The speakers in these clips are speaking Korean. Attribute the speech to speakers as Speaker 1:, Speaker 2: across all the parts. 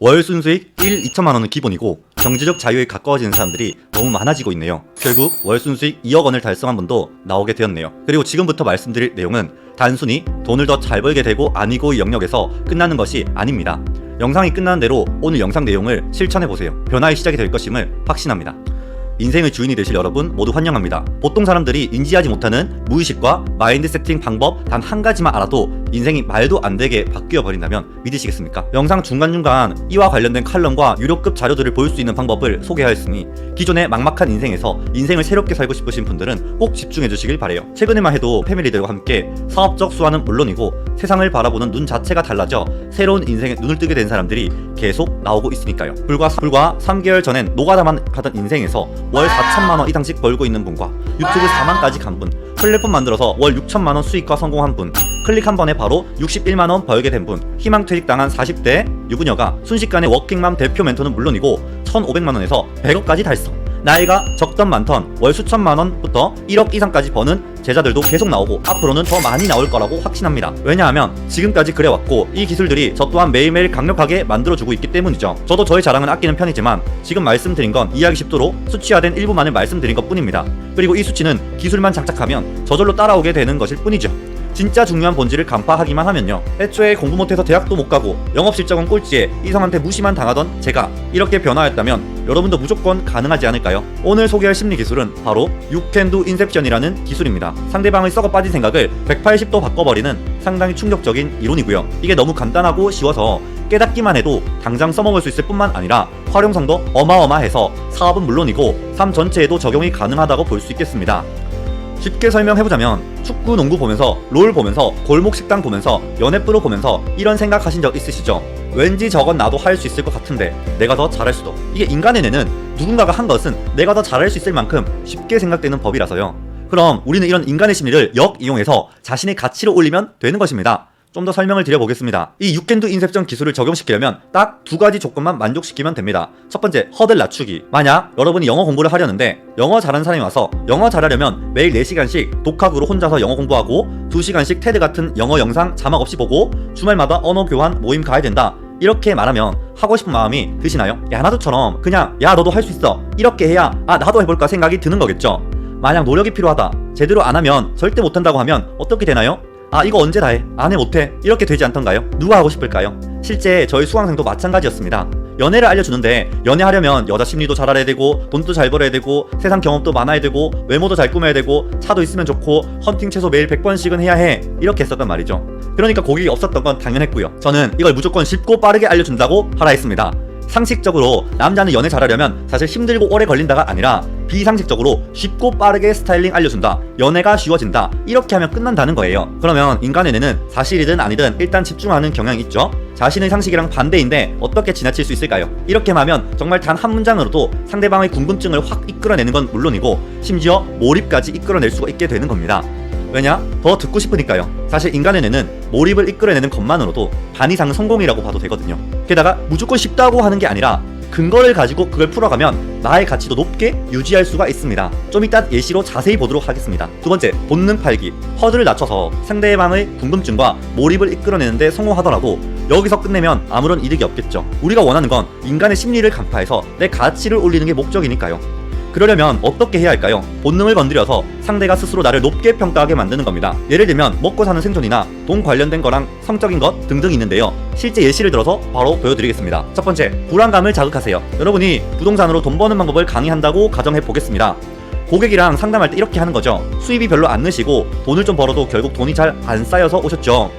Speaker 1: 월 순수익 1, 2천만 원은 기본이고 경제적 자유에 가까워지는 사람들이 너무 많아지고 있네요. 결국 월 순수익 2억 원을 달성한 분도 나오게 되었네요. 그리고 지금부터 말씀드릴 내용은 단순히 돈을 더 잘 벌게 되고 아니고의 영역에서 끝나는 것이 아닙니다. 영상이 끝나는 대로 오늘 영상 내용을 실천해보세요. 변화의 시작이 될 것임을 확신합니다. 인생의 주인이 되실 여러분 모두 환영합니다. 보통 사람들이 인지하지 못하는 무의식과 마인드 세팅 방법 단 한 가지만 알아도 인생이 말도 안 되게 바뀌어 버린다면 믿으시겠습니까? 영상 중간중간 이와 관련된 칼럼과 유료급 자료들을 볼 수 있는 방법을 소개하였으니 기존의 막막한 인생에서 인생을 새롭게 살고 싶으신 분들은 꼭 집중해 주시길 바래요. 최근에만 해도 패밀리들과 함께 사업적 수완은 물론이고 세상을 바라보는 눈 자체가 달라져 새로운 인생에 눈을 뜨게 된 사람들이 계속 나오고 있으니까요. 불과 3개월 전엔 노가다만 하던 인생에서 월 4천만 원 이상씩 벌고 있는 분과 유튜브 4만까지 간 분, 플랫폼 만들어서 월 6천만 원 수익과 성공한 분, 클릭 한 번에 바로 61만 원 벌게 된 분, 희망퇴직당한 40대 유부녀가 순식간에 워킹맘 대표 멘토는 물론이고 1,500만 원에서 100억까지 달성. 나이가 적던 많던 월 수천만 원부터 1억 이상까지 버는 제자들도 계속 나오고 앞으로는 더 많이 나올 거라고 확신합니다. 왜냐하면 지금까지 그래왔고 이 기술들이 저 또한 매일매일 강력하게 만들어주고 있기 때문이죠. 저도 저의 자랑은 아끼는 편이지만 지금 말씀드린 건 이해하기 쉽도록 수치화된 일부만을 말씀드린 것 뿐입니다. 그리고 이 수치는 기술만 장착하면 저절로 따라오게 되는 것일 뿐이죠. 진짜 중요한 본질을 간파하기만 하면요, 애초에 공부 못해서 대학도 못 가고 영업실적은 꼴찌에 이성한테 무시만 당하던 제가 이렇게 변화했다면 여러분도 무조건 가능하지 않을까요? 오늘 소개할 심리 기술은 바로 You Can Do Inception이라는 기술입니다. 상대방의 썩어 빠진 생각을 180도 바꿔버리는 상당히 충격적인 이론이고요. 이게 너무 간단하고 쉬워서 깨닫기만 해도 당장 써먹을 수 있을 뿐만 아니라 활용성도 어마어마해서 사업은 물론이고 삶 전체에도 적용이 가능하다고 볼 수 있겠습니다. 쉽게 설명해보자면 축구, 농구 보면서 롤 보면서 골목 식당 보면서 연애 프로 보면서 이런 생각하신 적 있으시죠? 왠지 저건 나도 할 수 있을 것 같은데 내가 더 잘할 수도. 이게 인간의 뇌는 누군가가 한 것은 내가 더 잘할 수 있을 만큼 쉽게 생각되는 법이라서요. 그럼 우리는 이런 인간의 심리를 역이용해서 자신의 가치를 올리면 되는 것입니다. 좀 더 설명을 드려보겠습니다. 이 You Can Do Inception 기술을 적용시키려면 딱 두 가지 조건만 만족시키면 됩니다. 첫 번째, 허들 낮추기. 만약 여러분이 영어 공부를 하려는데 영어 잘하는 사람이 와서 영어 잘하려면 매일 4시간씩 독학으로 혼자서 영어 공부하고 2시간씩 테드 같은 영어 영상 자막 없이 보고 주말마다 언어 교환 모임 가야 된다, 이렇게 말하면 하고 싶은 마음이 드시나요? 야, 나도처럼 그냥 야 너도 할 수 있어 이렇게 해야 나도 해볼까 생각이 드는 거겠죠. 만약 노력이 필요하다, 제대로 안 하면 절대 못한다고 하면 어떻게 되나요? 이거 언제 다 해? 안 해 못해? 이렇게 되지 않던가요? 누가 하고 싶을까요? 실제 저희 수강생도 마찬가지였습니다. 연애를 알려주는데 연애하려면 여자 심리도 잘 알아야 되고 돈도 잘 벌어야 되고 세상 경험도 많아야 되고 외모도 잘 꾸며야 되고 차도 있으면 좋고 헌팅 최소 매일 100번씩은 해야 해, 이렇게 했었단 말이죠. 그러니까 고객이 없었던 건 당연했고요. 저는 이걸 무조건 쉽고 빠르게 알려준다고 하라 했습니다. 상식적으로 남자는 연애 잘하려면 사실 힘들고 오래 걸린다가 아니라 비상식적으로 쉽고 빠르게 스타일링 알려준다, 연애가 쉬워진다, 이렇게 하면 끝난다는 거예요. 그러면 인간의 뇌는 사실이든 아니든 일단 집중하는 경향이 있죠. 자신의 상식이랑 반대인데 어떻게 지나칠 수 있을까요? 이렇게 하면 정말 단 한 문장으로도 상대방의 궁금증을 확 이끌어내는 건 물론이고 심지어 몰입까지 이끌어낼 수가 있게 되는 겁니다. 왜냐? 더 듣고 싶으니까요. 사실 인간의 뇌는 몰입을 이끌어내는 것만으로도 반 이상은 성공이라고 봐도 되거든요. 게다가 무조건 쉽다고 하는 게 아니라 근거를 가지고 그걸 풀어가면 나의 가치도 높게 유지할 수가 있습니다. 좀 이따 예시로 자세히 보도록 하겠습니다. 두 번째, 본능 팔기. 허들을 낮춰서 상대방의 궁금증과 몰입을 이끌어내는데 성공하더라도 여기서 끝내면 아무런 이득이 없겠죠. 우리가 원하는 건 인간의 심리를 간파해서 내 가치를 올리는 게 목적이니까요. 그러려면 어떻게 해야 할까요? 본능을 건드려서 상대가 스스로 나를 높게 평가하게 만드는 겁니다. 예를 들면 먹고 사는 생존이나 돈 관련된 거랑 성적인 것 등등 있는데요. 실제 예시를 들어서 바로 보여드리겠습니다. 첫 번째, 불안감을 자극하세요. 여러분이 부동산으로 돈 버는 방법을 강의한다고 가정해 보겠습니다. 고객이랑 상담할 때 이렇게 하는 거죠. 수입이 별로 안 느시고 돈을 좀 벌어도 결국 돈이 잘 안 쌓여서 오셨죠.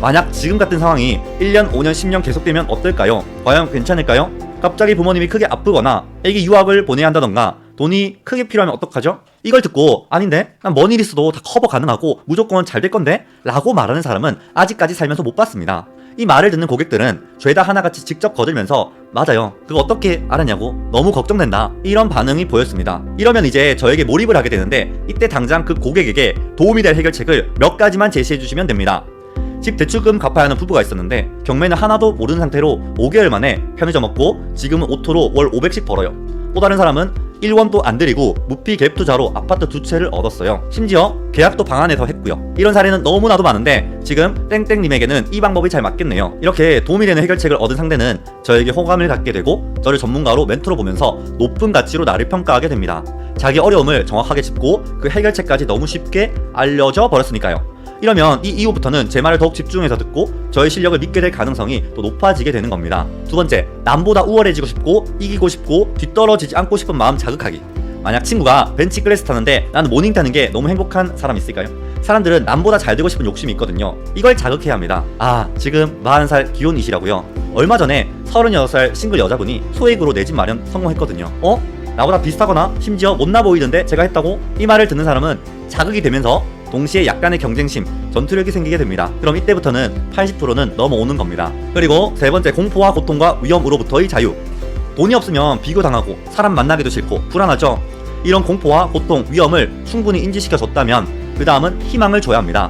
Speaker 1: 만약 지금 같은 상황이 1년, 5년, 10년 계속되면 어떨까요? 과연 괜찮을까요? 갑자기 부모님이 크게 아프거나 애기 유학을 보내야 한다던가 돈이 크게 필요하면 어떡하죠? 이걸 듣고 아닌데? 난 뭔 일 있어도 다 커버 가능하고 무조건 잘 될 건데? 라고 말하는 사람은 아직까지 살면서 못 봤습니다. 이 말을 듣는 고객들은 죄다 하나같이 직접 거들면서 맞아요, 그거 어떻게 알았냐고, 너무 걱정된다, 이런 반응이 보였습니다. 이러면 이제 저에게 몰입을 하게 되는데 이때 당장 그 고객에게 도움이 될 해결책을 몇 가지만 제시해 주시면 됩니다. 집 대출금 갚아야 하는 부부가 있었는데 경매는 하나도 모르는 상태로 5개월 만에 편의점 얻고 지금은 오토로 월 500씩 벌어요. 또 다른 사람은 1원도 안 들이고 무피 갭 투자로 아파트 2채를 얻었어요. 심지어 계약도 방 안에서 했고요. 이런 사례는 너무나도 많은데 지금 땡땡님에게는 이 방법이 잘 맞겠네요. 이렇게 도움이 되는 해결책을 얻은 상대는 저에게 호감을 갖게 되고 저를 전문가로 멘토로 보면서 높은 가치로 나를 평가하게 됩니다. 자기 어려움을 정확하게 짚고 그 해결책까지 너무 쉽게 알려져 버렸으니까요. 이러면 이 이후부터는 제 말을 더욱 집중해서 듣고 저의 실력을 믿게 될 가능성이 또 높아지게 되는 겁니다. 두 번째, 남보다 우월해지고 싶고 이기고 싶고 뒤떨어지지 않고 싶은 마음 자극하기. 만약 친구가 벤치클래스 타는데 나는 모닝 타는 게 너무 행복한 사람 있을까요? 사람들은 남보다 잘 되고 싶은 욕심이 있거든요. 이걸 자극해야 합니다. 아, 지금 40살 기혼이시라고요? 얼마 전에 36살 싱글 여자분이 소액으로 내 집 마련 성공했거든요. 나보다 비슷하거나 심지어 못나 보이던데 제가 했다고? 이 말을 듣는 사람은 자극이 되면서 동시에 약간의 경쟁심, 전투력이 생기게 됩니다. 그럼 이때부터는 80%는 넘어오는 겁니다. 그리고 세 번째, 공포와 고통과 위험으로부터의 자유. 돈이 없으면 비교당하고 사람 만나기도 싫고 불안하죠. 이런 공포와 고통, 위험을 충분히 인지시켜줬다면 그 다음은 희망을 줘야 합니다.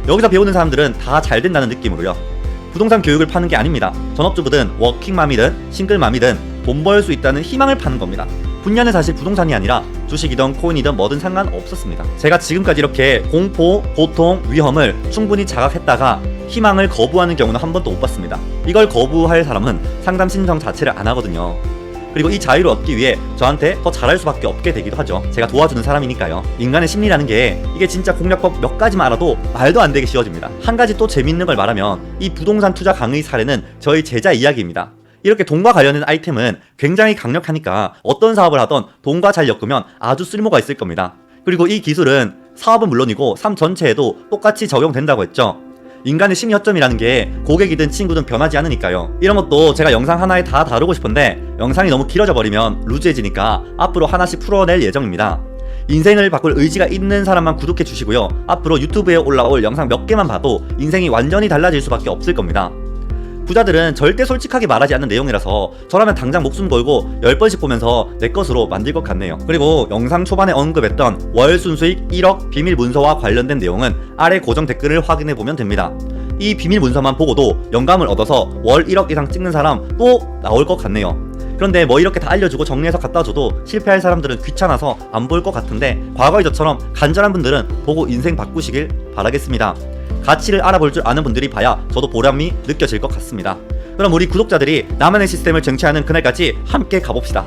Speaker 1: 여기서 배우는 사람들은 다 잘 된다는 느낌으로요. 부동산 교육을 파는 게 아닙니다. 전업주부든 워킹맘이든 싱글맘이든 돈 벌 수 있다는 희망을 파는 겁니다. 분야는 사실 부동산이 아니라 주식이든 코인이든 뭐든 상관없었습니다. 제가 지금까지 이렇게 공포, 고통, 위험을 충분히 자각했다가 희망을 거부하는 경우는 한 번도 못 봤습니다. 이걸 거부할 사람은 상담 신청 자체를 안 하거든요. 그리고 이 자유를 얻기 위해 저한테 더 잘할 수밖에 없게 되기도 하죠. 제가 도와주는 사람이니까요. 인간의 심리라는 게 이게 진짜 공략법 몇 가지만 알아도 말도 안 되게 쉬워집니다. 한 가지 또 재밌는 걸 말하면 이 부동산 투자 강의 사례는 저희 제자 이야기입니다. 이렇게 돈과 관련된 아이템은 굉장히 강력하니까 어떤 사업을 하던 돈과 잘 엮으면 아주 쓸모가 있을 겁니다. 그리고 이 기술은 사업은 물론이고 삶 전체에도 똑같이 적용된다고 했죠. 인간의 심리 허점이라는 게 고객이든 친구든 변하지 않으니까요. 이런 것도 제가 영상 하나에 다 다루고 싶은데 영상이 너무 길어져 버리면 루즈해지니까 앞으로 하나씩 풀어낼 예정입니다. 인생을 바꿀 의지가 있는 사람만 구독해 주시고요. 앞으로 유튜브에 올라올 영상 몇 개만 봐도 인생이 완전히 달라질 수밖에 없을 겁니다. 부자들은 절대 솔직하게 말하지 않는 내용이라서 저라면 당장 목숨 걸고 10번씩 보면서 내 것으로 만들 것 같네요. 그리고 영상 초반에 언급했던 월 순수익 1억 비밀 문서와 관련된 내용은 아래 고정 댓글을 확인해보면 됩니다. 이 비밀 문서만 보고도 영감을 얻어서 월 1억 이상 찍는 사람 또 나올 것 같네요. 그런데 뭐 이렇게 다 알려주고 정리해서 갖다 줘도 실패할 사람들은 귀찮아서 안 볼 것 같은데 과거의 저처럼 간절한 분들은 보고 인생 바꾸시길 바라겠습니다. 가치를 알아볼 줄 아는 분들이 봐야 저도 보람이 느껴질 것 같습니다. 그럼 우리 구독자들이 나만의 시스템을 쟁취하는 그날까지 함께 가봅시다.